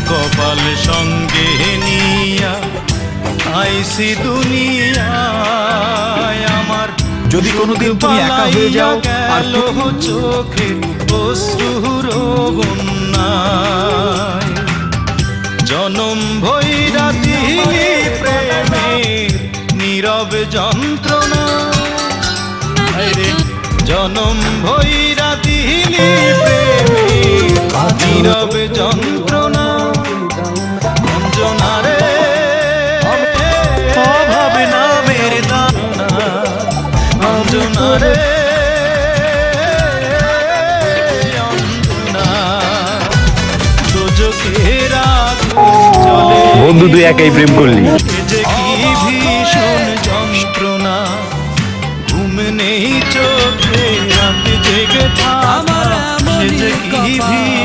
কপাল সঙ্গে নিয়া আইসি দুনিয়ায় আমার। যদি কোনোদিন তুমি একা হয়ে যাও আর চোখে অশ্রুর বন্যায়, জনম ভৈরা দিলি প্রেমের নীরব যন্ত্রণা, জনম ভৈরা দিলি প্রেমের নীরব যন্ত্রণা। অঞ্জনা রে অভাবে নামের দানা, অঞ্জনা রে অঞ্জনা, দোজখের আগুন জ্বলে। বন্ধু তুই একাই প্রেম করলি। যে কি ভীষণ যন্ত্রণা, ঘুম নেই চোখে রাত জেগে থাকা, সে যে কি ভীষণ